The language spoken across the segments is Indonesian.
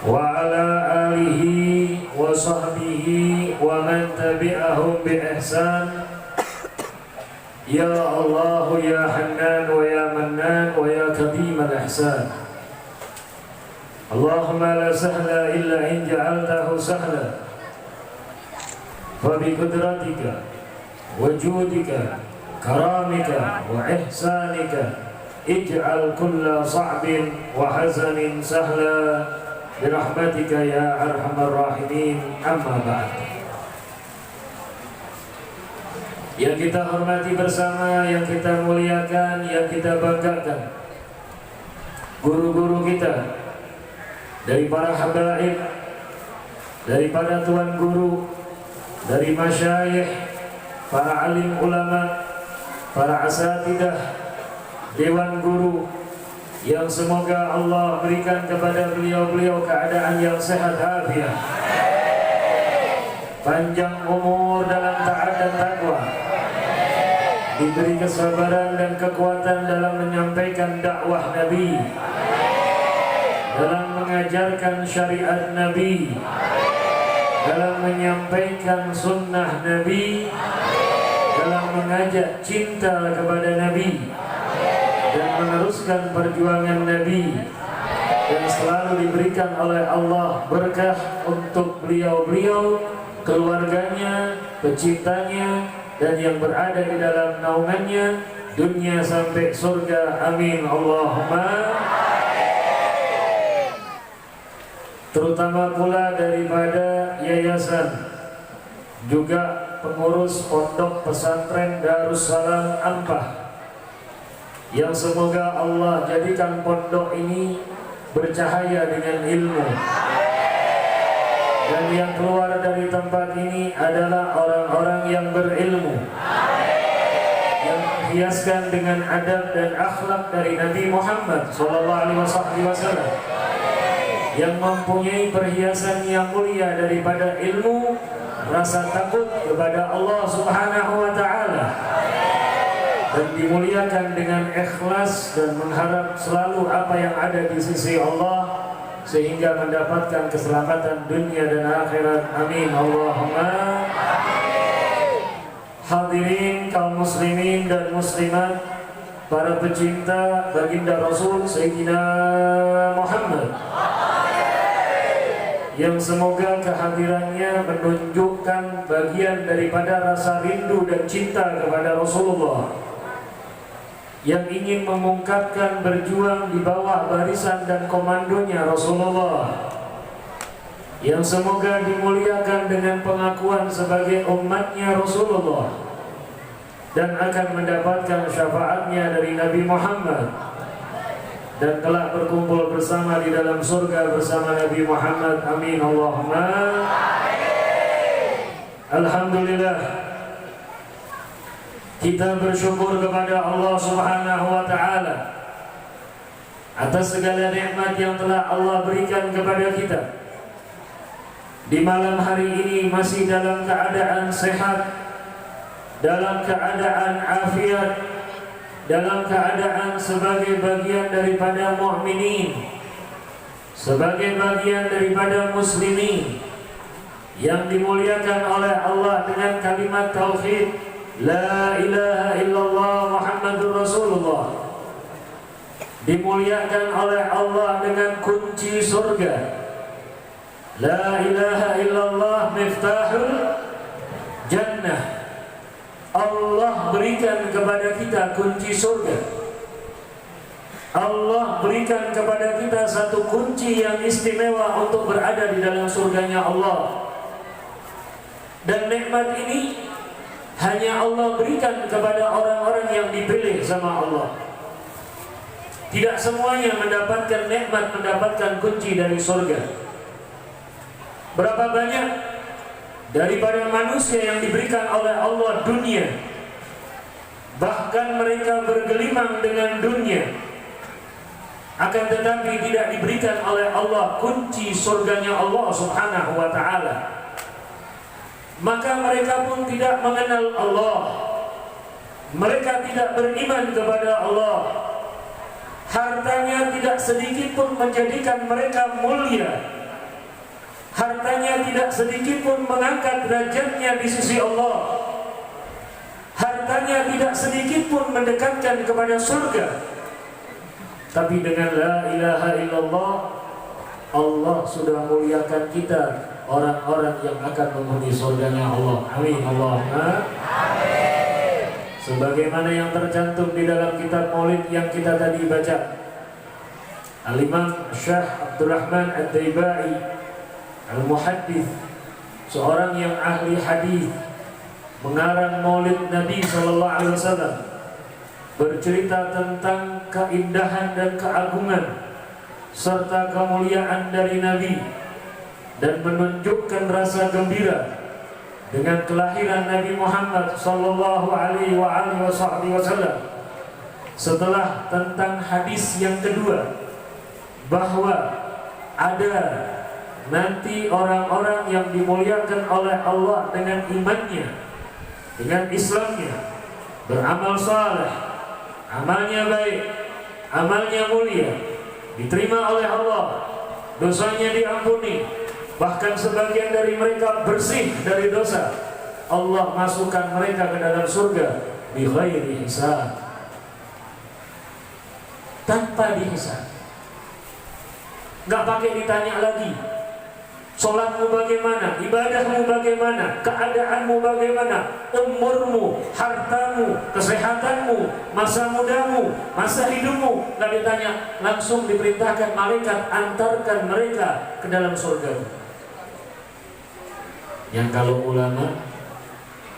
وعلى آله وصحبه ومن تبعهم بإحسان. يا الله يا حنان ويا منان ويا كريم الإحسان. اللهم لا سهل إلا إن جعلته سهلا، فبقدرتك وجودك كرامك وإحسانك اجعل كل صعب وحزن سهلا برحمتك يا أرحم الراحمين. Amma ba'd. Yang kita hormati bersama, yang kita muliakan, yang kita banggakan, guru-guru kita, dari para habaib, daripada tuan guru, dari masyayikh, para alim ulama, para asatidah, dewan guru, yang semoga Allah berikan kepada beliau-beliau keadaan yang sehat afiat, panjang umur dalam taat dan takwa, diberi kesabaran dan kekuatan dalam menyampaikan dakwah Nabi, dalam mengajarkan syariat Nabi, dalam menyampaikan sunnah Nabi, dalam mengajak cinta kepada Nabi dan meneruskan perjuangan Nabi, dan selalu diberikan oleh Allah berkah untuk beliau-beliau, keluarganya, pecintanya, dan yang berada di dalam naungannya dunia sampai surga. Amin Allahumma. Terutama pula daripada yayasan, juga pengurus pondok pesantren Darussalam Ampah, yang semoga Allah jadikan pondok ini bercahaya dengan ilmu, dan yang keluar dari tempat ini adalah orang-orang yang berilmu, yang dihiaskan dengan adab dan akhlak dari Nabi Muhammad SAW, yang mempunyai perhiasan yang mulia daripada ilmu, rasa takut kepada Allah Subhanahu wa Ta'ala, dan dimuliakan dengan ikhlas dan mengharap selalu apa yang ada di sisi Allah, sehingga mendapatkan keselamatan dunia dan akhirat. Amin Allahumma. Hadirin kaum muslimin dan muslimat, para pecinta baginda Rasul Sayyidina Muhammad, yang semoga kehadirannya menunjukkan bagian daripada rasa rindu dan cinta kepada Rasulullah, yang ingin mengungkapkan berjuang di bawah barisan dan komandonya Rasulullah, yang semoga dimuliakan dengan pengakuan sebagai umatnya Rasulullah dan akan mendapatkan syafaatnya dari Nabi Muhammad, dan telah berkumpul bersama di dalam surga bersama Nabi Muhammad. Amin Allahumma. Alhamdulillah, kita bersyukur kepada Allah Subhanahu wa Ta'ala atas segala nikmat yang telah Allah berikan kepada kita. Di malam hari ini masih dalam keadaan sehat, dalam keadaan afiat, dalam keadaan sebagai bagian daripada mukminin, sebagai bagian daripada muslimin yang dimuliakan oleh Allah dengan kalimat tauhid La ilaha illallah Muhammadur Rasulullah, dimuliakan oleh Allah dengan kunci surga. La ilaha illallah miftahul jannah. Allah berikan kepada kita kunci surga. Allah berikan kepada kita satu kunci yang istimewa untuk berada di dalam surganya Allah. Dan nikmat ini hanya Allah berikan kepada orang-orang yang dipilih sama Allah. Tidak semuanya mendapatkan nikmat, mendapatkan kunci dari surga. Berapa banyak daripada manusia yang diberikan oleh Allah dunia, bahkan mereka bergelimang dengan dunia, akan tetapi tidak diberikan oleh Allah kunci surganya Allah Subhanahu wa Ta'ala. Maka mereka pun tidak mengenal Allah, mereka tidak beriman kepada Allah. Hartanya tidak sedikit pun menjadikan mereka mulia, Hartanya tidak sedikit pun mengangkat derajatnya di sisi Allah. Hartanya tidak sedikit pun mendekatkan kepada surga. Tapi dengan la ilaha illallah, Allah sudah muliakan kita, orang-orang yang akan memenuhi surganya Allah. Amin Allahumma amin. Sebagaimana yang tercantum di dalam kitab Maulid yang kita tadi baca, Al-Imam Syekh Abdurrahman Ad-Daibai Al-Muhaddits, seorang yang ahli hadis, mengarang Maulid Nabi sallallahu alaihi wasallam, bercerita tentang keindahan dan keagungan serta kemuliaan dari Nabi, dan menunjukkan rasa gembira dengan kelahiran Nabi Muhammad sallallahu alaihi wasallam. Setelah tentang hadis yang kedua, bahwa ada nanti orang-orang yang dimuliakan oleh Allah dengan imannya, dengan Islamnya, beramal saleh, amalnya baik, amalnya mulia, diterima oleh Allah, dosanya diampuni, bahkan sebagian dari mereka bersih dari dosa. Allah masukkan mereka ke dalam surga bi ghairi hisab, tanpa dihisab. Nggak pakai ditanya lagi, sholatmu bagaimana, ibadahmu bagaimana, keadaanmu bagaimana, umurmu, hartamu, kesehatanmu, masa mudamu, masa hidupmu. Nggak ditanya, langsung diperintahkan malaikat antarkan mereka ke dalam surga. Yang kalau ulama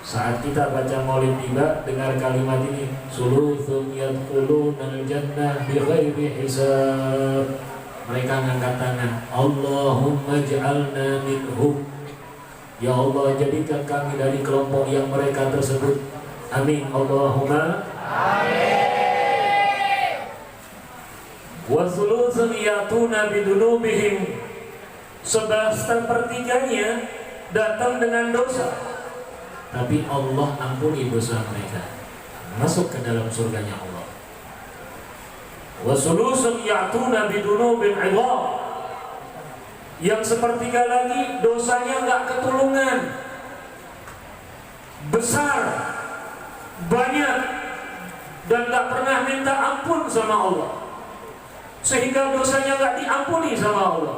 saat kita baca Maulid tiba dengar kalimat ini, suluthun yadkhulunal jannah bi ghairi hisab. Mereka ngangkat tangan, Allahumma ja'alna minhum. Ya Allah, jadikan kami dari kelompok yang mereka tersebut. Amin Allahumma amin. Wa thuluthun yatuna bidunubihim. 1/3 datang dengan dosa, tapi Allah ampuni dosa mereka, masuk ke dalam surganya Allah. Wasulusun ya'tuna bidunubin 'idham. Yang 1/3 lagi dosanya enggak ketulungan, besar, banyak, dan enggak pernah minta ampun sama Allah, sehingga dosanya enggak diampuni sama Allah,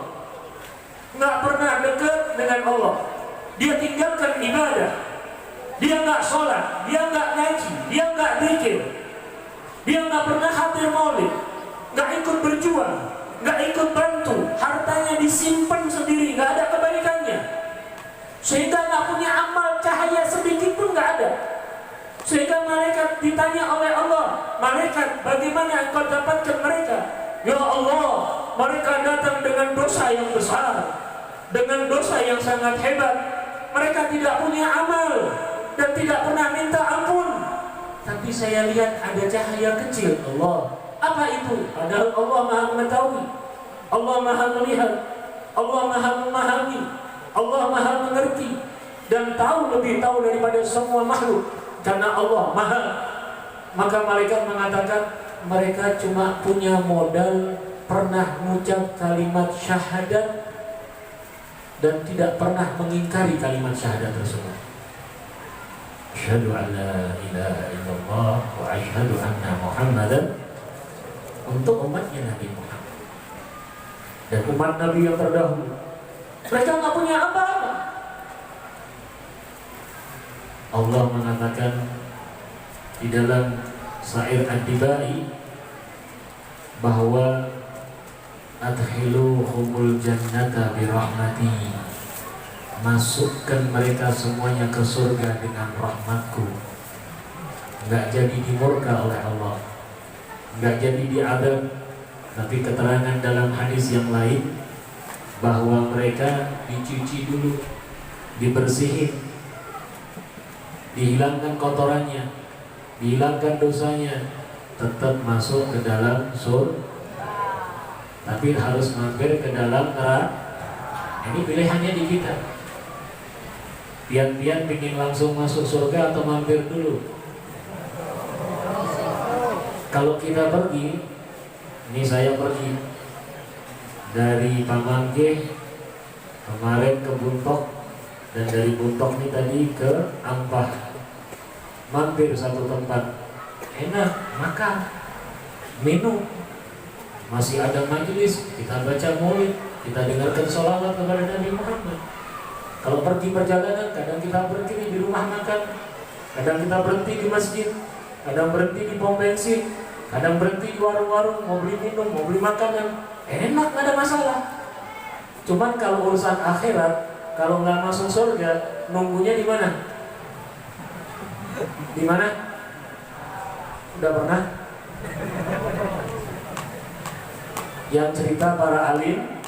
enggak pernah dekat dengan Allah. Dia tinggalkan ibadah, dia enggak sholat, dia enggak ngaji, dia enggak zikir, dia enggak pernah hadir maulid, nggak ikut berjuang, nggak ikut bantu, hartanya disimpan sendiri, nggak ada kebaikannya, sehingga nggak punya amal cahaya sedikit pun nggak ada. Sehingga malaikat ditanya oleh Allah, malaikat bagaimana engkau dapatkan mereka? Ya Allah, mereka datang dengan dosa yang besar, dengan dosa yang sangat hebat. Mereka tidak punya amal dan tidak pernah minta ampun, tapi saya lihat ada cahaya kecil. Allah, apa itu? Padahal Allah Maha mengetahui, Allah Maha melihat, Allah Maha memahami, Allah Maha mengerti, dan lebih tahu daripada semua makhluk. Karena Allah Maha, maka malaikat mengatakan mereka cuma punya modal pernah mengucap kalimat syahadat dan tidak pernah mengingkari kalimat syahadat tersebut. Asyhadu an la ilaha illallah wa asyhadu anna Muhammadan, untuk umatnya Nabi Muhammad dan umat Nabi yang terdahulu. Mereka nggak punya apa-apa. Allah mengatakan di dalam syair Ad-Dibai bahwa adkhiluhumul jannata birahmati, masukkan mereka semuanya ke surga dengan rahmatku. Nggak jadi dimurka oleh Allah, nggak jadi diadab. Tapi keterangan dalam hadis yang lain bahwa mereka dicuci dulu, dibersihin, dihilangkan kotorannya, dihilangkan dosanya, tetap masuk ke dalam surga. Tapi harus mampir ke dalam neraka. Ini pilihannya di kita. Pian-pian ingin langsung masuk surga atau mampir dulu. Kalau kita pergi, ini saya pergi dari Pamangke Kemarin ke Buntok, dan dari Buntok nih tadi ke Ampah, mampir satu tempat, enak, makan, minum, masih ada majelis, kita baca maulid, kita dengarkan sholawat kepada Nabi Muhammad. Kalau pergi perjalanan, kadang kita berhenti di rumah makan, kadang kita berhenti di masjid, kadang berhenti di pom bensin, kadang berhenti di warung-warung, mau beli minum, mau beli makanan, enak, gak ada masalah. Cuman kalau urusan akhirat, kalau nggak masuk surga, nunggunya di mana? Di mana? Udah pernah? Yang cerita para alim,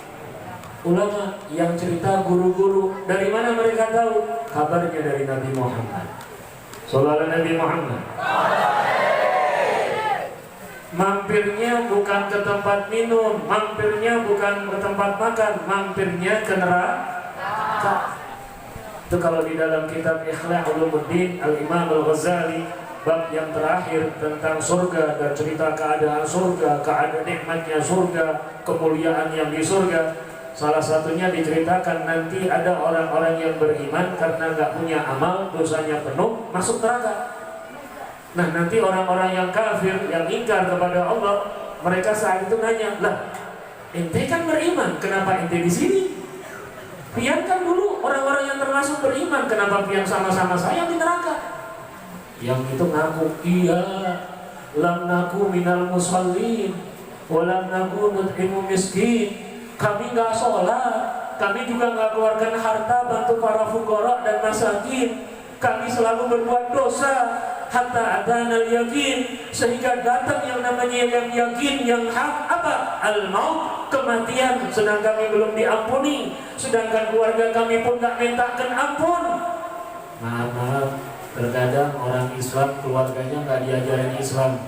ulama, yang cerita guru-guru. Dari mana mereka tahu? Kabarnya dari Nabi Muhammad. Sallallahu Nabi Muhammad. Mampirnya bukan ke tempat minum, mampirnya bukan ke tempat makan, mampirnya ke neraka. Itu kalau di dalam kitab Ihya Ulumuddin Al-Imam Al-Ghazali, bab yang terakhir tentang surga dan cerita keadaan surga, keadaan nikmatnya surga, kemuliaan yang di surga. Salah satunya diceritakan nanti ada orang-orang yang beriman karena gak punya amal, dosanya penuh, masuk neraka. Nah nanti orang-orang yang kafir, yang ingkar kepada Allah, mereka saat itu nanya, lah ente kan beriman, kenapa ente di sini? Pian kan dulu orang-orang yang termasuk beriman, kenapa pian sama-sama saya di neraka? Yang itu ngaku, iya, lam naku minal musallin, walam naku nut'imu miskin. Kami nggak sholat, kami juga nggak keluarkan harta bantu para fuqara dan masakin. Kami selalu berbuat dosa. Hatta adanal yakin, sehingga datang yang namanya yang yakin, yang hak apa? Al-maut, kematian, sedang kami belum diampuni, sedangkan keluarga kami pun gak mintakan ampun. Maaf, terkadang orang Islam keluarganya gak diajarin Islam.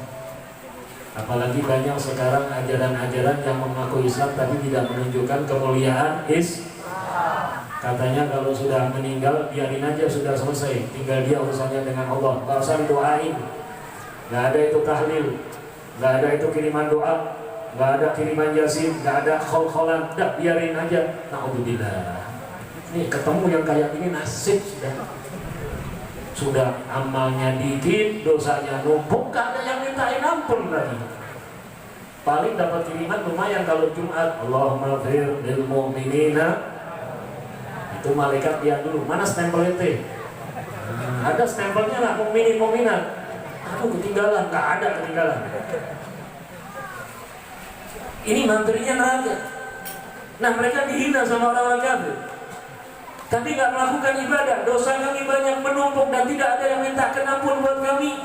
Apalagi banyak sekarang ajaran-ajaran yang mengaku Islam tapi tidak menunjukkan kemuliaan Islam. Katanya kalau sudah meninggal biarin aja, sudah selesai, tinggal dia urusannya dengan Allah, gak usah didoain, gak ada itu tahlil, gak ada itu kiriman doa, gak ada kiriman yasin, gak ada khol-kholan, udah biarin aja. Na'udzubillah. Nih ketemu yang kayak ini nasib sudah amalnya dikit, dosanya numpuk, gak ada yang mintain ampun lagi. Paling dapat kiriman lumayan kalau Jumat, Allahumma fir lil mu'minina. Itu malaikat lihat dulu, mana stempel itu? Ada stempelnya nggak? Mukminin mukminat? Aduh ketinggalan, nggak ada ketinggalan. Ini mantrinya neraka. Nah mereka dihina sama orang-orang kafir, tapi nggak melakukan ibadah. Dosa kami banyak menumpuk dan tidak ada yang minta ampun buat kami.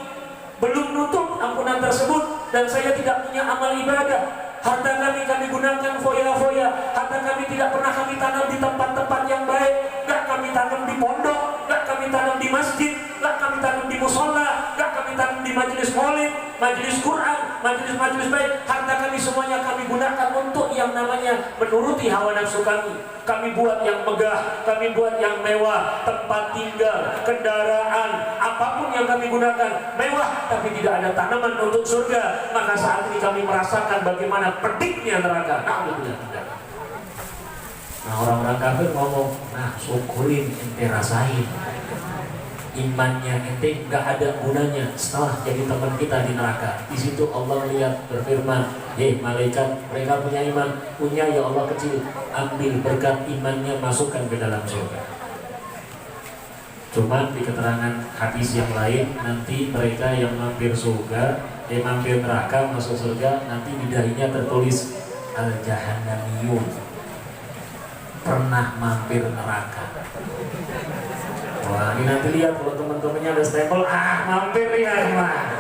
Belum nutup ampunan tersebut dan saya tidak punya amal ibadah. Harta kami gunakan foya-foya. Harta kami tidak pernah kami tanam di tempat-tempat yang baik. Gak kami tanam di pondok, gak kami tanam di masjid, gak kami tanam di musola, gak kami tanam di majelis maulid, majelis Quran, majelis-majelis baik. Harta kami semuanya kami gunakan untuk yang namanya menuruti hawa nafsu kami. Kami buat yang megah, kami buat yang mewah, tempat tinggal, kendaraan, apapun yang kami gunakan mewah, tapi tidak ada tanaman untuk surga. Maka saat ini kami merasakan bagaimana pediknya neraka. Nah orang-orang kafir ngomong, nah syukurin ente rasain, imannya ente nggak ada gunanya setelah jadi teman kita di neraka. Di situ Allah lihat berfirman, hei malaikat, mereka punya iman, punya ya Allah kecil, ambil berkat imannya masukkan ke dalam surga. Cuman di keterangan hadis yang lain, nanti mereka yang mampir surga, mampir neraka masuk surga, nanti di dahinya tertulis al-jahannamiyun, pernah mampir neraka. Wah ini nanti lihat kalau teman-temannya ada stempel, mampir ya mah.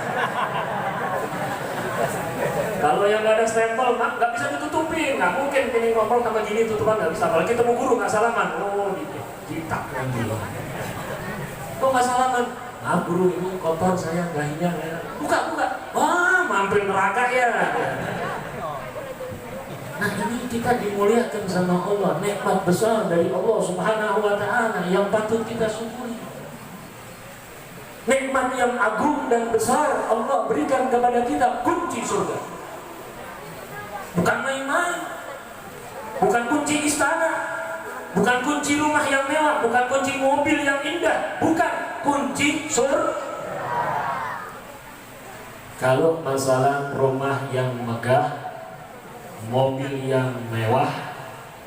Kalau yang nggak ada stempel, nggak bisa ditutupin, nggak mungkin ini ngobrol sama gini tutupan nggak bisa. Apalagi ketemu guru nggak salaman, ditak lagi. Kok nggak salaman? Guru ini kotor saya gahinya. Buka. Wah mampir neraka ya. Nah ini kita dimuliakan sama Allah, nikmat besar dari Allah Subhanahu wa ta'ala yang patut kita syukuri. Nikmat yang agung dan besar Allah berikan kepada kita, kunci surga. Bukan main-main, bukan kunci istana, Bukan kunci rumah yang mewah, bukan kunci mobil yang indah, bukan kunci surga. Kalau masalah rumah yang megah, mobil yang mewah,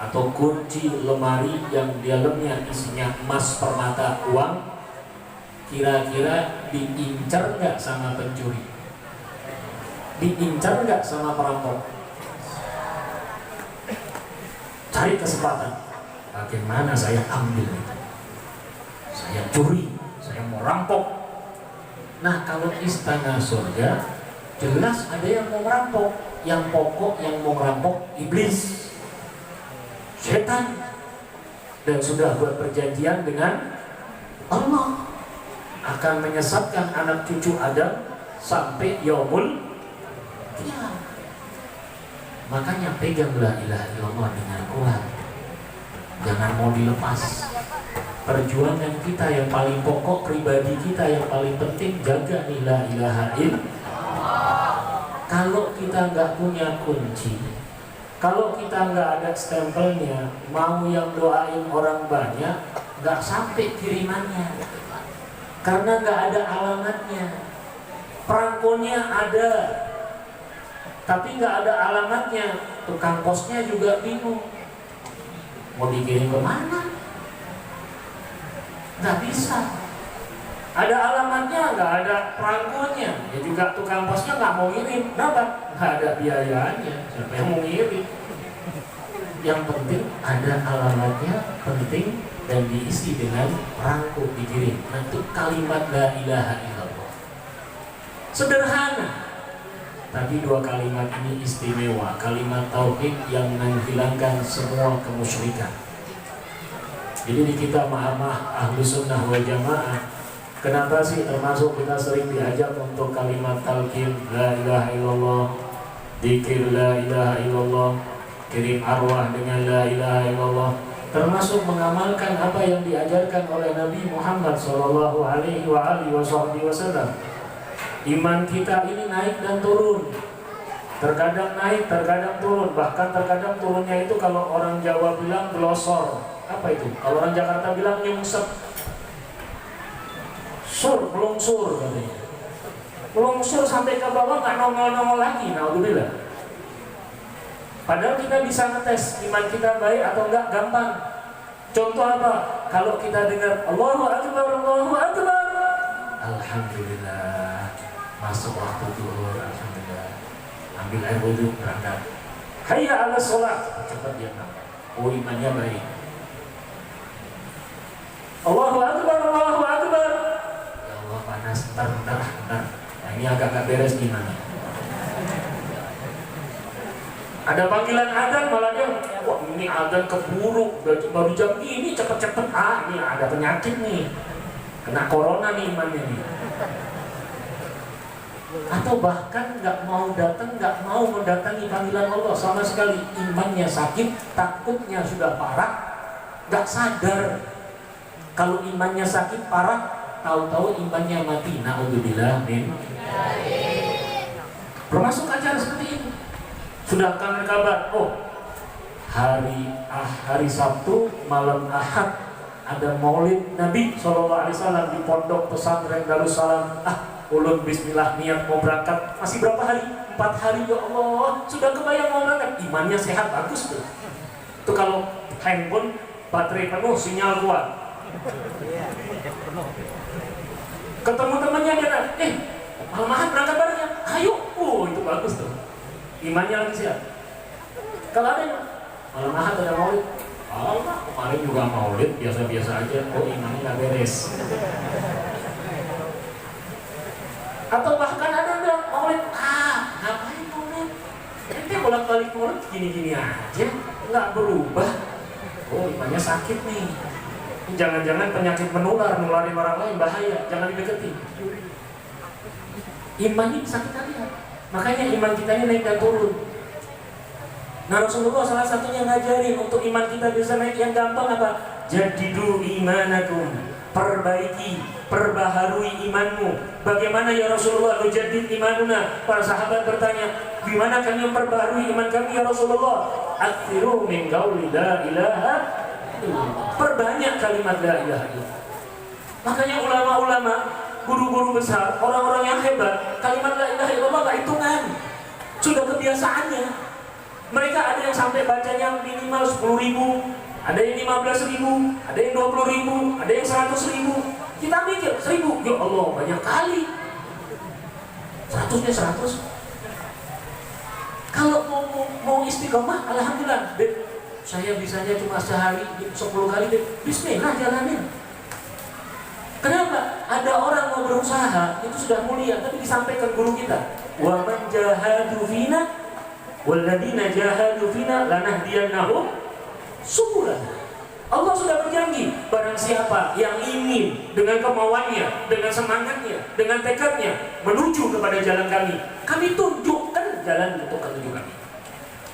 atau kunci lemari yang di dalamnya isinya emas, permata, uang, kira-kira diincar nggak sama pencuri? Diincar nggak sama perampok? Cari kesempatan, bagaimana saya ambil itu? Saya curi, saya mau rampok. Nah, kalau istana surga, jelas ada yang mau merampok. Yang pokok yang mau merampok iblis, setan, dan sudah buat perjanjian dengan Allah akan menyesatkan anak cucu Adam sampai yaumul qiyamah. Makanya pegang la ilaha illallah dengan kuat, jangan mau dilepas. Perjuangan kita yang paling pokok, pribadi kita yang paling penting, jaga la ilaha illallah. Kalau kita nggak punya kunci, kalau kita nggak ada stempelnya, mau yang doain orang banyak, nggak sampai kirimannya, karena nggak ada alamatnya. Perangkonya ada, tapi nggak ada alamatnya. Tukang posnya juga bingung, mau dikirim kemana? Nggak bisa. Ada alamatnya, nggak ada perangkonya, ya juga tukang posnya nggak mau ngirim, kenapa? Nggak ada biayanya, siapa yang mau ngirim? Yang penting ada alamatnya, penting, dan diisi dengan perangko dikirim. Nah, itu kalimat la ilaha illallah. Sederhana, tapi dua kalimat ini istimewa. Kalimat tauhid yang menghilangkan semua kemusyrikan. Jadi di kita ma'amah ahlu sunnah wal jamaah, kenapa sih termasuk kita sering diajak untuk kalimat talqin la ilaha illallah, dzikir la ilaha illallah, kirim arwah dengan la ilaha illallah, termasuk mengamalkan apa yang diajarkan oleh Nabi Muhammad sallallahu alaihi wasallam. Iman kita ini naik dan turun, terkadang naik, terkadang turun, bahkan terkadang turunnya itu kalau orang Jawa bilang glosor. Apa itu? Kalau orang Jakarta bilang nyungsep, melungsur katanya. Melungsur sampai ke bawah, nggak nongol-nongol lagi. Naudzubillah. Padahal kita bisa ngetes iman kita baik atau enggak, gampang. Contoh apa? Kalau kita dengar Allahu Akbar, Allahu Akbar, alhamdulillah, masuk waktu zuhur, alhamdulillah, ambil air wudhu, berangkat. Hayya 'alas shalah, cepat dia berangkat. Oh, imannya baik. Allahu Akbar, Allahu Akbar. Ya Allah, panas, bentar. Nah, ini agak beres gimana? Ada panggilan adzan malah dia, wah ini adzan keburu, baru jam ini, cepet-cepet. Ini ada penyakit nih, kena corona nih imannya nih. Atau bahkan nggak mau datang, nggak mau mendatangi panggilan Allah sama sekali. Imannya sakit, takutnya sudah parah, nggak sadar. Kalau imannya sakit parah, tahu-tahu imannya mati. Naudzubillah min. Termasuk acara seperti ini. Sudah kangen kabar, oh hari Sabtu malam Ahad ada Maulid Nabi SAW di Pondok Pesantren Darussalam. Ulun bismillah niat mau berangkat. Masih berapa hari? 4 hari, ya Allah. Sudah kebayang mau berangkat. Imannya sehat, bagus tuh. Itu kalau handphone baterai penuh, sinyal kuat. Ketemu temannya dia, malam Ahad berangkat barengnya. Ayo, itu bagus tuh. Imannya lagi siap. Kalau ada malam Ahad ada Maulid, kemarin juga Maulid biasa-biasa aja. Imannya nggak beres. Atau bahkan ada Maulid, ngapain Maulid? Ente bolak-balik Maulid gini-gini aja, nggak berubah. Imannya sakit nih. Jangan-jangan penyakit menular, nularin orang lain, bahaya, jangan dideketi. Imannya bisa kita lihat. Makanya iman kita ini naik dan turun. Nah, Rasulullah salah satunya ngajarin untuk iman kita bisa naik yang gampang apa? Jadidu imanakum, perbaiki, perbaharui imanmu. Bagaimana ya Rasulullah nujadid imanuna? Para sahabat bertanya, gimana kami memperbaharui iman kami ya Rasulullah? Akthiru min qauli la ilaha Perbanyak kalimat la ilaha illallah. Makanya ulama-ulama, guru-guru besar, orang-orang yang hebat, kalimat la ilaha illallah gak hitungan, sudah kebiasaannya. Mereka ada yang sampai bacanya minimal 10.000, ada yang 15.000, ada yang 20.000, ada yang 100.000. Kita mikir 1.000, ya Allah banyak kali. 100-nya 100. Kalau mau istiqomah, alhamdulillah. Saya bisanya cuma sehari 10 kali, bismillah jalanin. Kenapa? Ada orang mau berusaha, itu sudah mulia, tapi disampaikan guru kita, wa man jahadu fina walladzina jahadu fina lanahdiyannahum subulana. Allah sudah berjanji, barang siapa yang ingin dengan kemauannya, dengan semangatnya, dengan tekadnya menuju kepada jalan kami, kami tunjukkan jalan untuk menuju kami.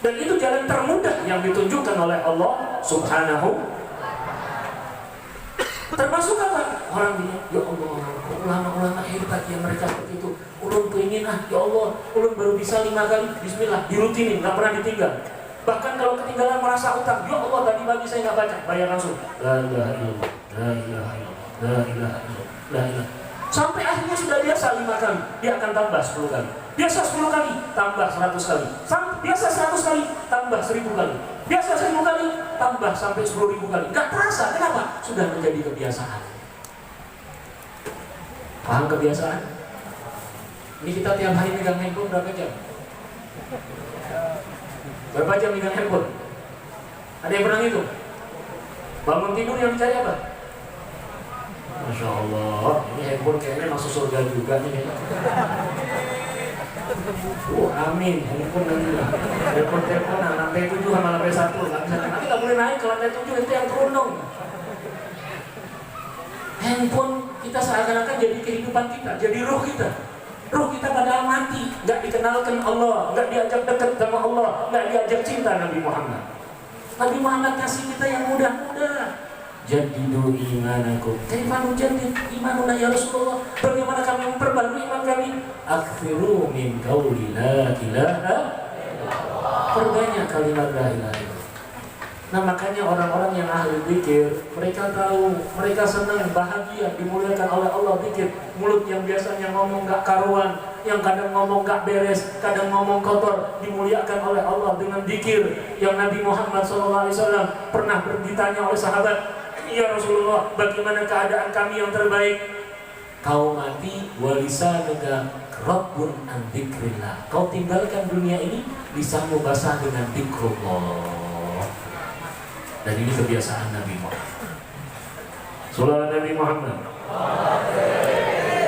Dan itu jalan termudah yang ditunjukkan oleh Allah Subhanahu. Termasuk apa? Orang bilang, ya Allah, ulama-ulama hebat ya mereka seperti itu. Ulun pengen ya Allah, ulun baru bisa 5 kali, bismillah, dirutinin, gak pernah ditinggal. Bahkan kalau ketinggalan merasa utang, ya Allah tadi pagi saya nggak baca, bayar langsung. La ilaha illallah, la ilaha illallah, la ilaha illallah, la ilaha. Sampai akhirnya sudah biasa 5 kali, dia akan tambah 10 kali. Biasa 10 kali, tambah 100 kali. Biasa 100 kali, tambah 1000 kali. Biasa 1000 kali, tambah sampai 10.000 kali. Nggak terasa, kenapa? Sudah menjadi kebiasaan. Paham kebiasaan? Ini kita tiap hari megang handphone berapa jam? Berapa jam megang handphone? Ada yang pernah ngitung? Bangun tidur yang dicari apa? Masya Allah, ini handphone kayaknya masuk surga juga nih. Amin, handphone nanti lah. Telepon lantai 7 sama lantai 1 nggak bisa. Nanti nggak boleh naik ke lantai 7, itu yang turun dong. Handphone kita seakan-akan jadi kehidupan kita, jadi roh kita. Roh kita padahal mati, nggak dikenalkan Allah, nggak diajak dekat sama Allah, nggak diajak cinta Nabi Muhammad. Nabi Muhammad kasih kita yang mudah-mudah. Jadidu imanakum. Kaifa nujaddid imanuna ya Rasulullah? Bagaimana kami memperbarui iman kami? Akhfiru min qauli la ilaha illallah. Perbanyak kalimat la ilaha illallah. Nah makanya orang-orang yang ahli zikir, mereka tahu, mereka senang, bahagia, dimuliakan oleh Allah zikir. Mulut yang biasanya ngomong gak karuan, yang kadang ngomong gak beres, kadang ngomong kotor, dimuliakan oleh Allah dengan zikir. Yang Nabi Muhammad SAW pernah ditanya oleh sahabat, ya Rasulullah, bagaimana keadaan kami yang terbaik? Kau mati, walisanuka rabbun an dzikrillah. Kau tinggalkan dunia ini, lisanmu basah dengan zikrullah. Dan ini kebiasaan Nabi Muhammad. Sallallahu Nabi Muhammad.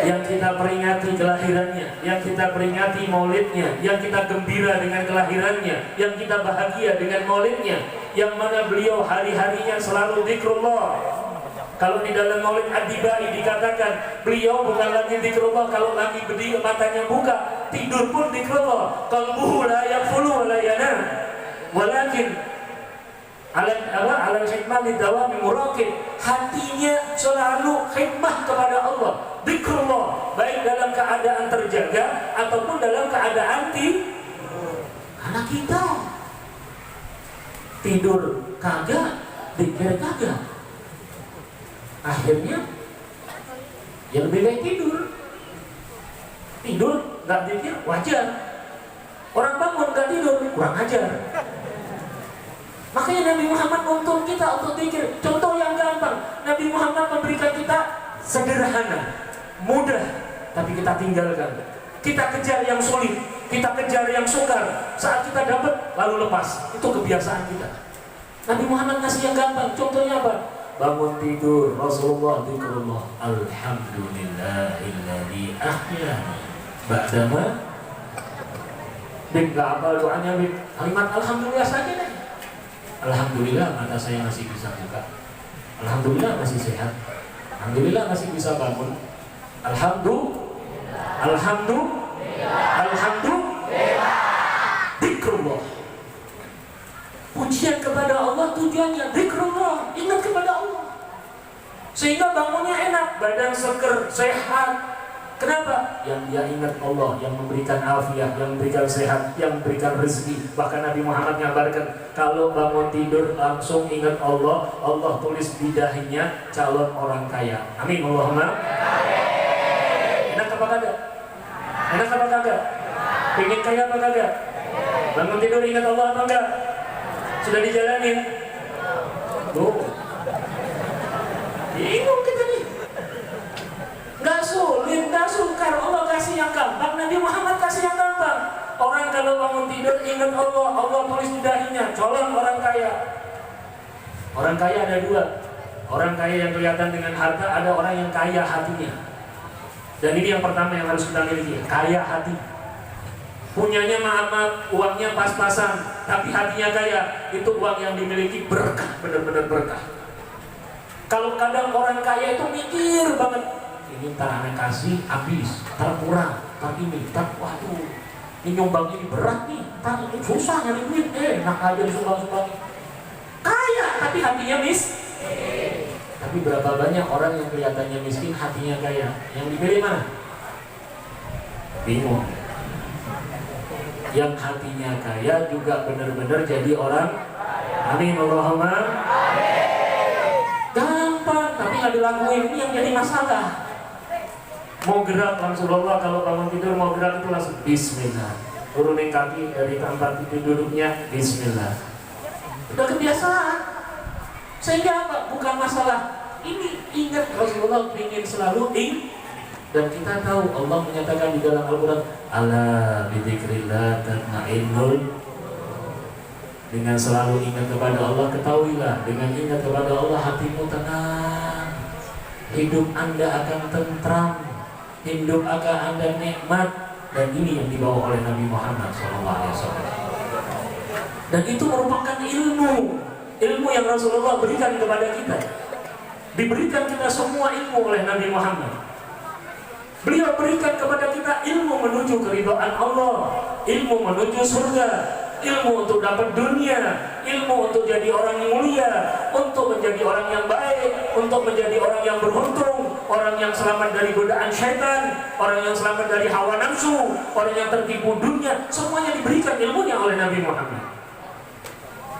Yang kita peringati kelahirannya, yang kita peringati maulidnya, yang kita gembira dengan kelahirannya, yang kita bahagia dengan maulidnya, yang mana beliau hari-harinya selalu zikrullah. Kalau di dalam maulid Ad-Dibai dikatakan beliau bukan lagi zikrullah kalau lagi berdiri matanya buka, tidur pun zikrullah. Qalbuhu la yaqulu wa la yanam. Walakin Alam hikmah lidawami muraqib, hatinya selalu hikmah kepada Allah, zikrullah, baik dalam keadaan terjaga ataupun dalam keadaan karena kita tidur kagak, zikir kagak, akhirnya ya lebih baik tidur nggak zikir wajar, orang bangun nggak tidur kurang ajar. Makanya Nabi Muhammad nuntun kita untuk zikir. Contoh yang gampang, Nabi Muhammad memberikan kita sederhana, mudah, tapi kita tinggalkan. Kita kejar yang sulit, kita kejar yang sukar. Saat kita dapat, lalu lepas. Itu kebiasaan kita. Nabi Muhammad ngasih yang gampang. Contohnya apa? Bangun tidur, Rasulullah zikrullah. Alhamdulillahilladzi ahyani ba'dama. Bing, gak hafal doanya, Bing. Kalimat Alhamdulillah saja deh. Alhamdulillah mata saya masih bisa buka. Alhamdulillah masih sehat. Alhamdulillah masih bisa bangun. Alhamdulillah. Zikrullah. Pujian kepada Allah tujuannya zikrullah, ingat kepada Allah. Sehingga bangunnya enak, badan seger, sehat, Kenapa? Yang dia ingat Allah, yang memberikan afiat, yang memberikan sehat, yang memberikan rezeki. Bahkan Nabi Muhammad ngabarkan, kalau bangun tidur langsung ingat Allah, Allah tulis di dahinya calon orang kaya. Amin Allahumma. Enak apa kagak? Enak apa kagak? Pengen kaya apa kagak? Bangun tidur ingat Allah apa enggak? Sudah dijalanin? Tuh. Bingung kita nih. Gak sulit, gak sukar. Allah kasih yang gampang, Nabi Muhammad kasih yang gampang. Orang kalau bangun tidur ingat Allah, Allah tulis di dahinya calon orang kaya. Orang kaya ada dua. Orang kaya yang kelihatan dengan harta, ada orang yang kaya hatinya. Dan ini yang pertama yang harus kita miliki, kaya hati. Punyanya maaf, uangnya pas-pasan, tapi hatinya kaya. Itu uang yang dimiliki berkah, benar-benar berkah. Kalau kadang orang kaya itu mikir banget, ini ntar aneh kasih habis, ntar kurang, ntar ini, ntar waduh, ini nyumbang ini berat nih, ntar ini susah nyari duit, enak aja disumbang-sumbang. Kaya tapi hatinya miskin. Tapi berapa banyak orang yang kelihatannya miskin hatinya kaya? Yang dipilih mana? Bingung. Yang hatinya kaya juga benar-benar jadi orang. Amin Allahumma. Gampang, tapi nggak dilakuin, ini yang jadi masalah. Mau gerak langsung Allah, kalau bangun tidur mau gerak itu langsung Bismillah. Turunin kaki dari tempat tidur duduknya, Bismillah. Udah kebiasaan. Sehingga apa? Bukan masalah. Ini ingat Rasulullah ingin selalu dan kita tahu Allah menyatakan di dalam Al-Quran, ala bidzikrillah tatma'innul. Dengan selalu ingat kepada Allah, ketahuilah, dengan ingat kepada Allah hatimu tenang, hidup Anda akan tentram, hidup akan Anda nikmat. Dan ini yang dibawa oleh Nabi Muhammad SAW. Dan itu merupakan ilmu yang Rasulullah berikan kepada kita. Diberikan kita semua ilmu oleh Nabi Muhammad. Beliau berikan kepada kita ilmu menuju keridhaan Allah, ilmu menuju surga, ilmu untuk dapat dunia, ilmu untuk jadi orang yang mulia, untuk menjadi orang yang baik, untuk menjadi orang yang beruntung, orang yang selamat dari godaan syaitan, orang yang selamat dari hawa nafsu, orang yang tertipu dunia. Semuanya diberikan ilmunya oleh Nabi Muhammad.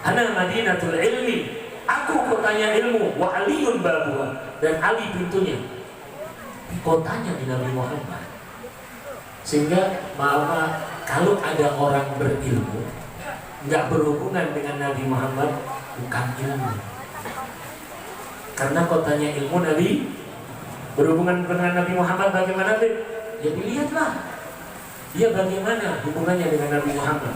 Ana Madinatul Ilmi, aku kotanya ilmu, wa aliyun babuha, dan Ali pintunya. Di kotanya di Nabi Muhammad. Sehingga maaf, kalau ada orang berilmu nggak berhubungan dengan Nabi Muhammad, bukan ilmu. Karena kotanya ilmu Nabi berhubungan dengan Nabi Muhammad, bagaimana deh? Ya dilihatlah dia bagaimana hubungannya dengan Nabi Muhammad,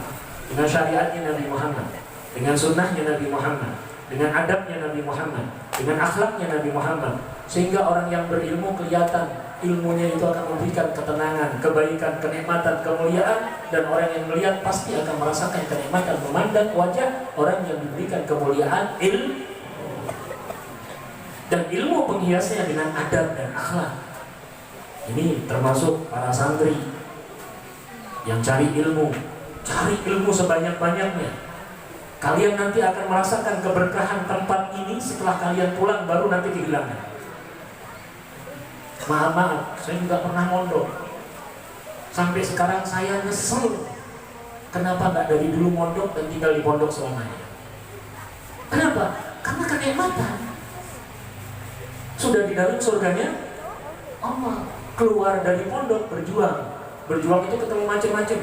dengan syariatnya Nabi Muhammad, dengan sunnahnya Nabi Muhammad, dengan adabnya Nabi Muhammad, dengan akhlaknya Nabi Muhammad. Sehingga orang yang berilmu kelihatan ilmunya itu akan memberikan ketenangan, kebaikan, kenikmatan, kemuliaan. Dan orang yang melihat pasti akan merasakan kenikmatan memandang wajah orang yang diberikan kemuliaan ilmu. Dan ilmu penghiasnya dengan adab dan akhlak. Ini termasuk para santri yang cari ilmu sebanyak-banyaknya. Kalian nanti akan merasakan keberkahan tempat ini setelah kalian pulang, baru nanti dihilangkan. Maaf, saya juga pernah mondok. Sampai sekarang saya nyesel kenapa nggak dari dulu mondok dan tinggal di pondok selamanya. Kenapa? Karena kenikmatan. Sudah di dalam surganya Allah. Keluar dari pondok berjuang itu ketemu macam-macam.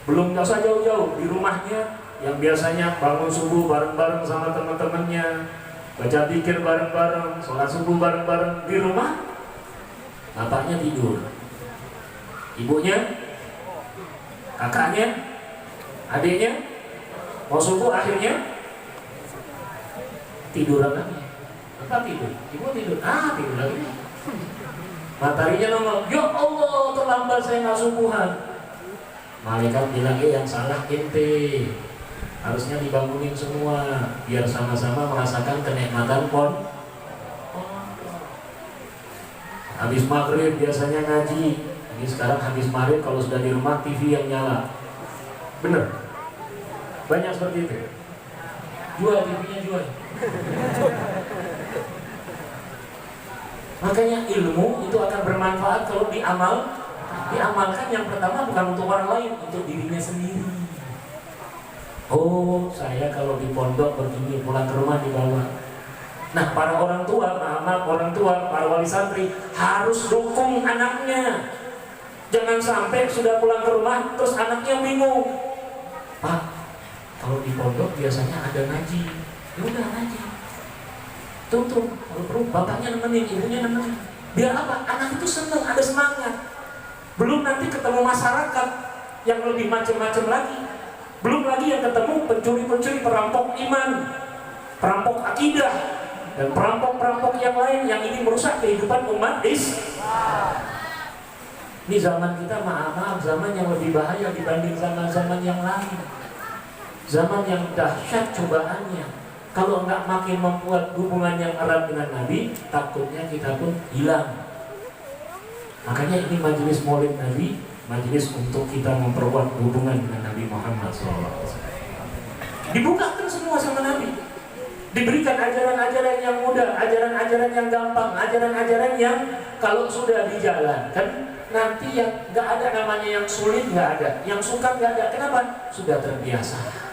Belum jauh jauh-jauh di rumahnya yang biasanya bangun subuh bareng-bareng sama teman-temannya, baca zikir bareng-bareng, sholat subuh bareng-bareng. Di rumah bapaknya tidur, ibunya, kakaknya, adiknya mau subuh akhirnya tidur lagi. Bapak tidur, ibu tidur, tidur lagi. Mataharinya nongol, ya Allah terlambat saya nggak subuhan. Malaikat bilang, yang salah ente, harusnya dibangunin semua biar sama-sama merasakan kenikmatan pon. Habis maghrib biasanya ngaji. Ini sekarang habis maghrib kalau sudah di rumah TV yang nyala. Bener? Banyak seperti itu. Jual TV-nya jual. Makanya ilmu itu akan bermanfaat kalau diamalkan. Yang pertama bukan untuk orang lain, untuk dirinya sendiri. Oh, saya kalau di pondok begini, pulang ke rumah dibawa. Nah, para orang tua, orang tua, para wali santri harus dukung anaknya. Jangan sampai sudah pulang ke rumah terus anaknya bingung. Pak, kalau di pondok biasanya ada ngaji. Ya udah ngaji. Tutup, kalau perlu bapaknya nemenin, ibunya nemenin. Biar apa? Anak itu senang, ada semangat. Belum nanti ketemu masyarakat yang lebih macam-macam lagi. Belum lagi yang ketemu pencuri-pencuri, perampok iman, perampok akidah, dan perampok-perampok yang lain yang ingin merusak kehidupan umat Islam. Ini zaman kita, maaf, zaman yang lebih bahaya dibanding zaman-zaman yang lain. Zaman yang dahsyat cobaannya. Kalau enggak makin membuat hubungan yang erat dengan Nabi, takutnya kita pun hilang. Makanya ini majelis maulid Nabi, majelis untuk kita memperkuat hubungan dengan Nabi Muhammad SAW. Dibukakan semua sama Nabi. Diberikan ajaran-ajaran yang mudah, ajaran-ajaran yang gampang, ajaran-ajaran yang kalau sudah dijalankan nanti yang nggak ada namanya yang sulit, nggak ada, yang sukar nggak ada. Kenapa? Sudah terbiasa.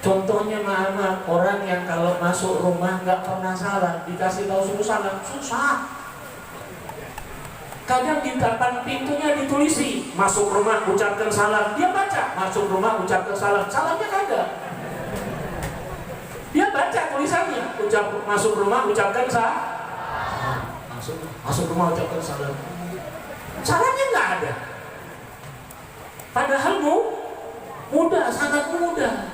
Contohnya maaf, orang yang kalau masuk rumah nggak pernah salam, dikasih tahu suruh salam, susah. Kadang di depan pintunya ditulisi, masuk rumah ucapkan salam, dia baca, masuk rumah ucapkan salam, salamnya kagak. Dia baca tulisannya, masuk rumah ucapkan salam, masuk rumah ucapkan salam, salamnya nggak ada. Padahal mudah, sangat mudah.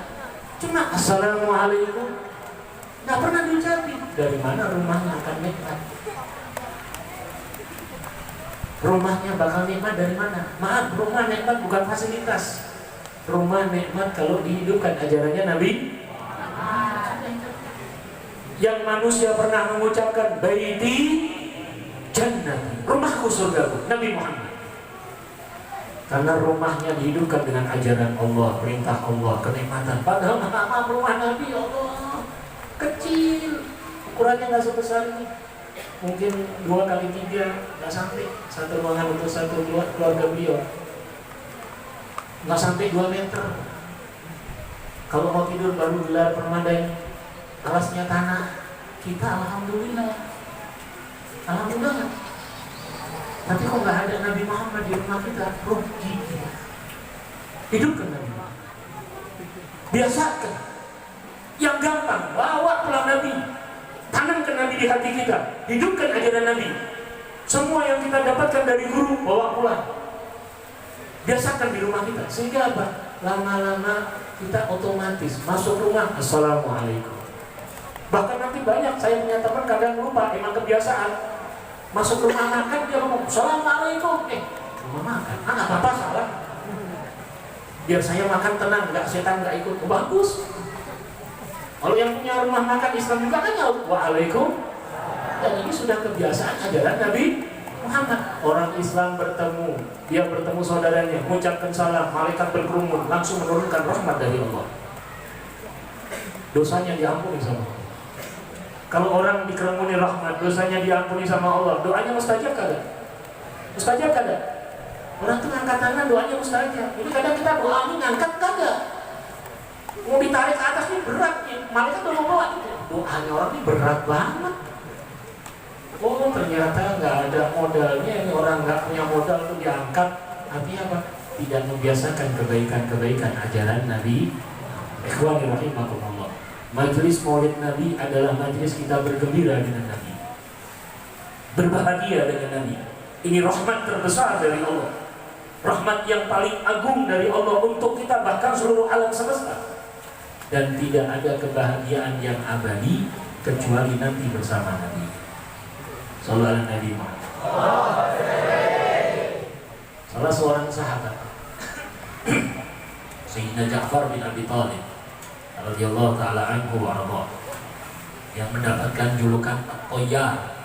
Cuma assalamualaikum nggak pernah diucapin. Dari mana rumahnya akan nikmat? Rumahnya bakal nikmat dari mana? Maaf, rumah nikmat bukan fasilitas. Rumah nikmat kalau dihidupkan ajarannya Nabi. Yang manusia pernah mengucapkan baiti jannah, rumahku surgaku, Nabi Muhammad. Karena rumahnya dihidupkan dengan ajaran Allah, perintah Allah, kenikmatan. Padahal maaf, rumah Nabi Allah kecil, ukurannya nggak sebesar ini. Mungkin 2x3 nggak sampai, satu ruangan untuk satu keluarga beliau, nggak sampai 2 meter. Kalau mau tidur baru gelar permadai, alasnya tanah. Kita alhamdulillah. Tapi kok nggak ada Nabi Muhammad di rumah kita? Rugi. Hidupkan Nabi Muhammad. Biasakan. Yang gampang, bawa pulang Nabi. Tanamkan Nabi di hati kita. Hidupkan ajaran Nabi. Semua yang kita dapatkan dari guru, bawa pulang. Biasakan di rumah kita. Sehingga apa? Lama-lama kita otomatis masuk rumah, assalamualaikum. Bahkan nanti banyak, saya punya teman kadang lupa, emang kebiasaan. Masuk rumah makan dia ngomong assalamualaikum, rumah makan, nggak apa-apa salah. Biar saya makan tenang, nggak setan nggak ikut. Bagus. Kalau yang punya rumah makan Islam juga kan jawab waalaikum. Dan ini sudah kebiasaan ajaran Nabi Muhammad. Orang Islam bertemu, dia bertemu saudaranya, mengucapkan salam, malaikat berkerumun, langsung menurunkan rahmat dari Allah. Dosanya diampuni sama Allah. Kalau orang dikerumuni rahmat, dosanya diampuni sama Allah, doanya mustajab kagak? Mustajab kagak? Orang tuh ngangkat tangan, doanya mustajab. Ini kadang kita doa ini ngangkat kagak? Mau ditarik ke atas ini berat nih, malaikat udah mau bawa. Doanya orang ini berat banget. Oh ternyata nggak ada modalnya, ini orang nggak punya modal tuh diangkat. Artinya apa? Tidak membiasakan kebaikan-kebaikan ajaran Nabi. Ikhwani rahimakumullah. Majelis maulid Nabi adalah majelis kita bergembira dengan Nabi, berbahagia dengan Nabi. Ini rahmat terbesar dari Allah, rahmat yang paling agung dari Allah untuk kita, bahkan seluruh alam semesta. Dan tidak ada kebahagiaan yang abadi kecuali nanti bersama Nabi. Sallallahu alaihi Nabi Muhammad. Salah seorang sahabat Sayyidina Ja'far bin Abi Thalib radhiyallahu ta'ala anhu wa radha, yang mendapatkan julukan At-Tayyar,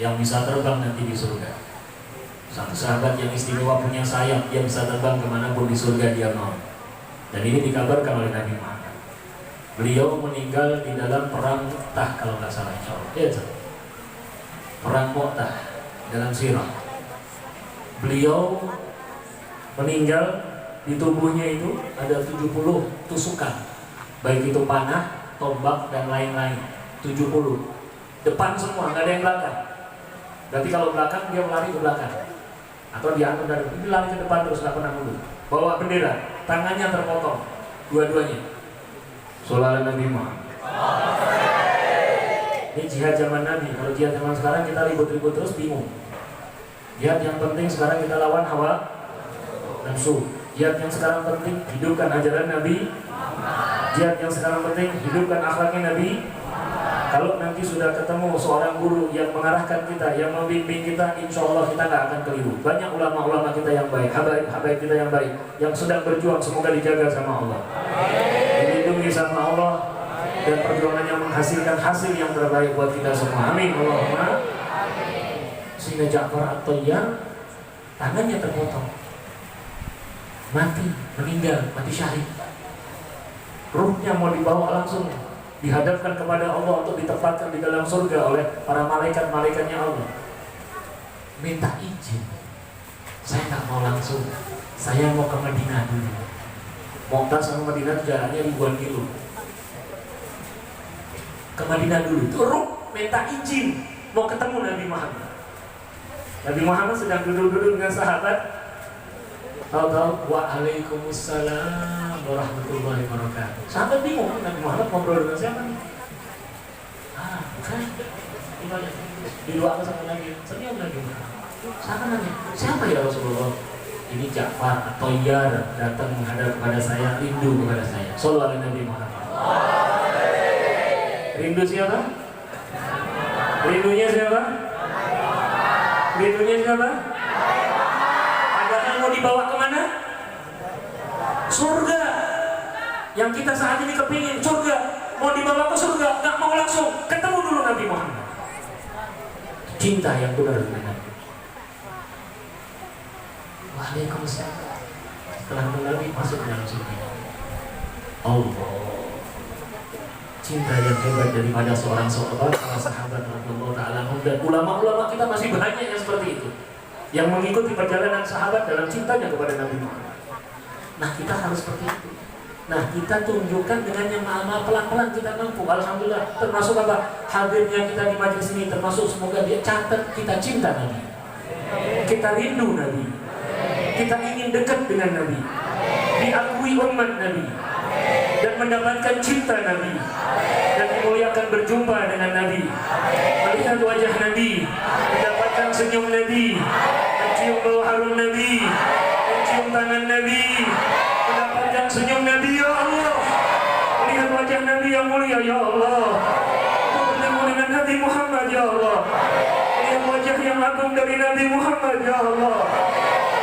yang bisa terbang nanti di surga. Satu sahabat yang istimewa, punya sayap, dia bisa terbang kemanapun di surga dia mau. Dan ini dikabarkan oleh Nabi Muhammad. Beliau meninggal di dalam perang Mu'tah kalau nggak salah, insya Allah. Ya, perang Mu'tah dalam sirah. Beliau meninggal, di tubuhnya itu ada 70 tusukan, baik itu panah, tombak dan lain-lain. 70 depan semua, nggak ada yang belakang. Berarti kalau belakang dia melari ke belakang, atau dia akan dari ini lari ke depan terus nggak pernah mundur. Bawa bendera, tangannya terpotong dua-duanya. Sholawat Nabi Muhammad. Ini jihad zaman Nabi. Kalau jihad zaman sekarang kita ribut-ribut terus bingung. Jihad yang penting sekarang kita lawan hawa nafsu. Jihad yang sekarang penting hidupkan ajaran Nabi. Jihad yang sekarang penting hidupkan akhlaknya Nabi. Kalau nanti sudah ketemu seorang guru yang mengarahkan kita, yang membimbing kita, insya Allah kita nggak akan keliru. Banyak ulama-ulama kita yang baik, habaib kita yang baik, yang sedang berjuang, semoga dijaga sama Allah, dilindungi sama Allah, dan perjuangannya menghasilkan hasil yang terbaik buat kita semua. Amin. Allahumma. Sehingga Ja'far At-Tayyar tangannya terpotong, mati, meninggal, mati syahid. Ruhnya mau dibawa langsung dihadapkan kepada Allah untuk ditempatkan di dalam surga oleh para malaikat-malaikatnya Allah. Minta izin, saya nggak mau langsung, saya mau ke Madinah dulu. Mokhtar sama Madinah jaraknya ribuan kilo. Ke Madinah dulu, turun minta izin mau ketemu Nabi Muhammad. Nabi Muhammad sedang duduk-duduk dengan sahabat. Tahu-tahu waalaikumsalam warahmatullahi wabarakatuh. Sahabat bingung, Nabi Muhammad ngobrol dengan siapa nih? Bukan. Gimana? Didoakan sama Nabi. Senyum Nabi Muhammad. Siapa nanya? Siapa ya Rasulullah? Ini Ja'far At-Tayyar datang menghadap kepada saya, rindu kepada saya. Shallallahu alaihi Nabi Muhammad. Rindu siapa? Rindunya siapa? Rindunya siapa? Padahal mau dibawa kemana? Surga. Yang kita saat ini kepingin surga, mau dibawa ke surga, nggak mau langsung ketemu dulu Nabi Muhammad. Cinta yang benar dengan Nabi. Waalaikumsalam. Setelah Nabi masuk ke dalam surga. Allah. Cinta yang hebat daripada seorang sahabat, para sahabat radhiyallahu ta'ala anhum, dan ulama-ulama kita masih banyak yang seperti itu, yang mengikuti perjalanan sahabat dalam cintanya kepada Nabi Muhammad. Nah, kita harus seperti itu. Nah, kita tunjukkan dengan yang amal pelan-pelan kita mampu. Alhamdulillah. Termasuk apa? Hadirnya kita di majelis ini, termasuk semoga dia catat kita cinta Nabi, kita rindu Nabi, kita ingin dekat dengan Nabi, diakui umat Nabi, dan mendapatkan cinta Nabi, dan dimuliakan berjumpa dengan Nabi, melihat wajah Nabi, mendapatkan senyum Nabi, mencium bau harum Nabi, mencium tangan Nabi, mendapatkan senyum Nabi. Ya Allah, melihat wajah Nabi yang mulia. Ya Allah, bertemu dengan Nabi Muhammad. Ya Allah, melihat wajah yang agung dari Nabi Muhammad. Ya Allah,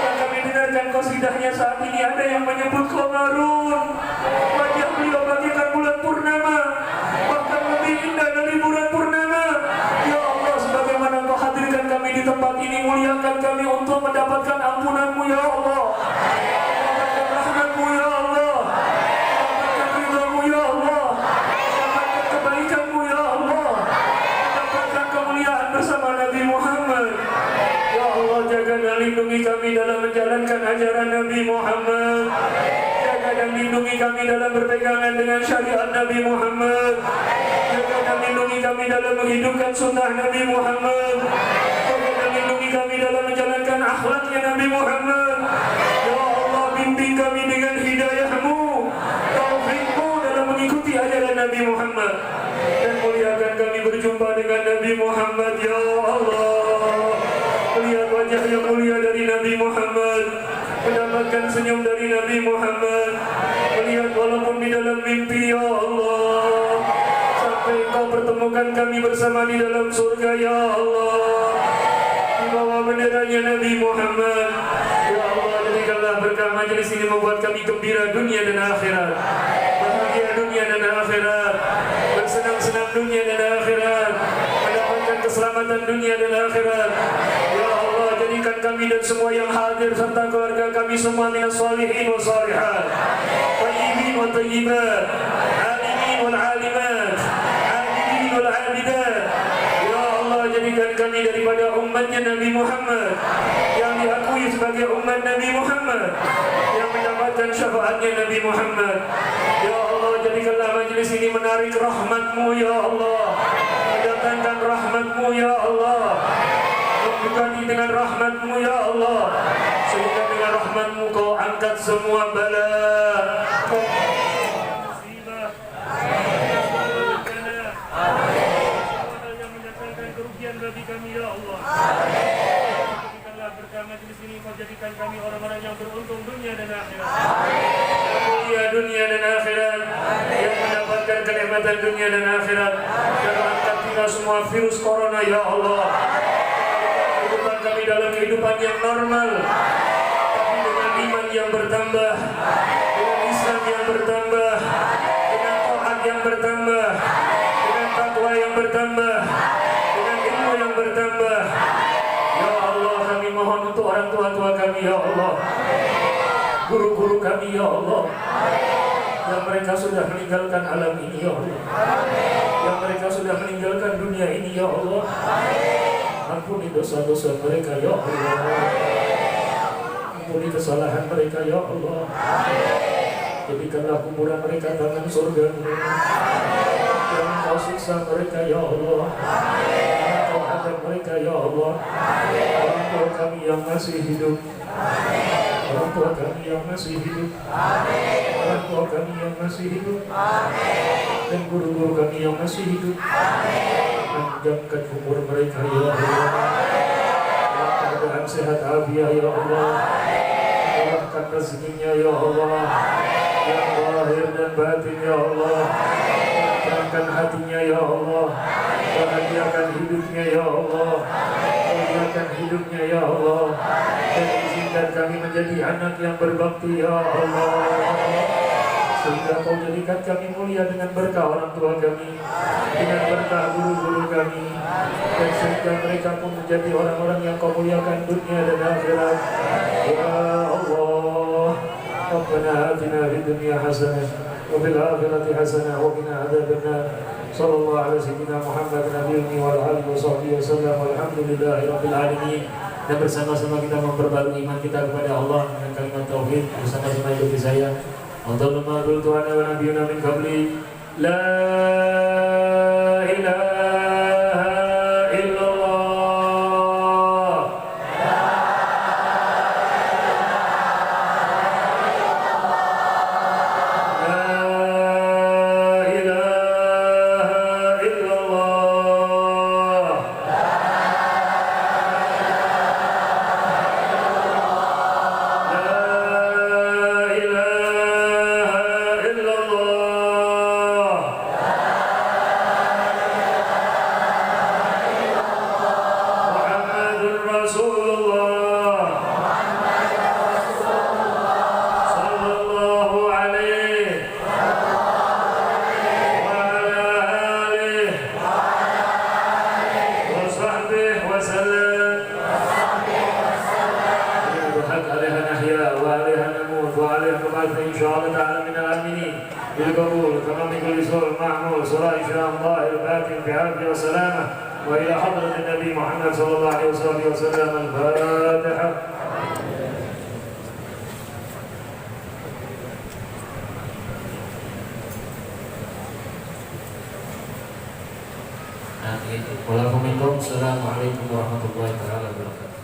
yang kami dengarkan qasidahnya saat ini, ada yang menyebut qamarun, wajah beliau bagaikan bulan purnama, bahkan lebih indah dari bulan purnama. Ya Allah, sebagaimana Kau hadirkan kami di tempat ini, muliakan kami untuk mendapatkan ampunan-Mu. Ya Allah, mendapatkan rahmat-Mu. Ya Allah, mendapatkan ridha-Mu. Ya Allah, mendapatkan kebaikan-Mu. Ya Allah, mendapatkan kemuliaan bersama Nabi Muhammad. Ya Allah, jaga dan lindungi kami dalam menjalankan ajaran Nabi Muhammad. Jaga dan lindungi kami dalam berpegangan dengan syariat Nabi Muhammad. Jaga dan lindungi kami dalam menghidupkan sunnah Nabi Muhammad. Jaga dan lindungi kami dalam menjalankan akhlaknya Nabi Muhammad. Ya Allah, bimbing kami dengan hidayah-Mu, taufik-Mu dalam mengikuti ajaran Nabi Muhammad, dan muliakan kami berjumpa dengan Nabi Muhammad. Ya Allah, melihat wajah yang mulia dari Nabi Muhammad, mendapatkan senyum dari Nabi Muhammad, melihat walaupun di dalam mimpi. Ya Allah, sampai Engkau pertemukan kami bersama di dalam surga. Ya Allah, di bawah benderanya Nabi Muhammad. Ya Allah, jadikanlah berkah majelis ini membuat kami gembira dunia dan akhirat, bahagia dunia dan akhirat, bersenang-senang dunia dan akhirat, mendapatkan keselamatan dunia dan akhirat. Ya Allah, jadikan kami dan semua yang hadir serta keluarga kami semua minas salihin wa salihat, tayyibin wa tayyibat, alimin wal alimat, abidin wal abidat. Ya Allah, jadikan kami dari umatnya Nabi Muhammad, yang diakui sebagai umat Nabi Muhammad, yang mendapatkan syafaatnya Nabi Muhammad. Ya Allah, jadikanlah majelis ini menarik rahmat-Mu ya Allah, mendatangkan rahmat-Mu ya Allah, memberkati dengan rahmat-Mu ya Allah, sehingga dengan rahmat-Mu Kau angkat semua bala, musibah, bencana, hal yang mendatangkan kerugian bagi kami ya Allah. Jadikanlah berkah majelis ini, Kau jadikan kami orang-orang yang beruntung dunia dan akhirat. Mulia dunia dan akhirat, yang mendapatkan kenikmatan dunia dan akhirat. Dan angkat kita semua virus corona ya Allah. Kehidupan kami dalam kehidupan yang normal, tapi dengan iman yang bertambah, dengan Islam yang bertambah, dengan taat yang bertambah, dengan takwa yang bertambah, dengan ilmu yang bertambah. Ya Allah, kami mohon untuk orang tua-tua kami ya Allah, guru-guru kami ya Allah, yang mereka sudah meninggalkan alam ini ya Allah, yang mereka sudah meninggalkan dunia ini ya Allah. Ampuni dosa-dosa mereka ya Allah, ampuni kesalahan mereka ya Allah. Jadikanlah kuburan mereka taman surga-Mu. Jangan Kau siksa mereka ya Allah, jangan Kau adab mereka ya Allah. Orang tua kami yang masih hidup, orang tua kami yang masih hidup, orang tua kami yang masih hidup, dan guru-guru kami yang masih hidup, panjangkan umur mereka ya Allah, dalam keadaan sehat afiat ya Allah, murahkan rezekinya ya Allah, yang lahir dan batin ya Allah, terangkan hatinya ya Allah, bahagiakan hidupnya ya Allah, bahagiakan hidupnya ya Allah, dan izinkan kami menjadi anak yang berbakti ya Allah, sehingga Kau jadikan kami mulia dengan berkah orang tua kami, dengan berkah guru-guru kami, dan sehingga mereka pun menjadi orang-orang yang Kau muliakan dunia dan akhirat. Ya Allah, Rabbana atina fid dunya hasanah wa fil akhirati hasanah wa qina adzabannar. Sallallahu alaihi sayyidina Muhammad nabiyyi wa alihi washabbihi wasallam. Walhamdulillahirabbil alamin. Dan bersama-sama kita memperbarui iman kita kepada Allah dengan kalimat tauhid, bersama-sama hidup saya. Allahumma qul tu'ana wa nabiyyuna min qabli la ilaha illallah, la ilaha illallah, بالقبول تمام كل سوء معمول صلاة إن شاء الله الباقي بعافية وسلامة وإلى حضرة النبي محمد صلى الله عليه وسلم الفاتحة. Waalaikumsalam warahmatullahi wabarakatuh.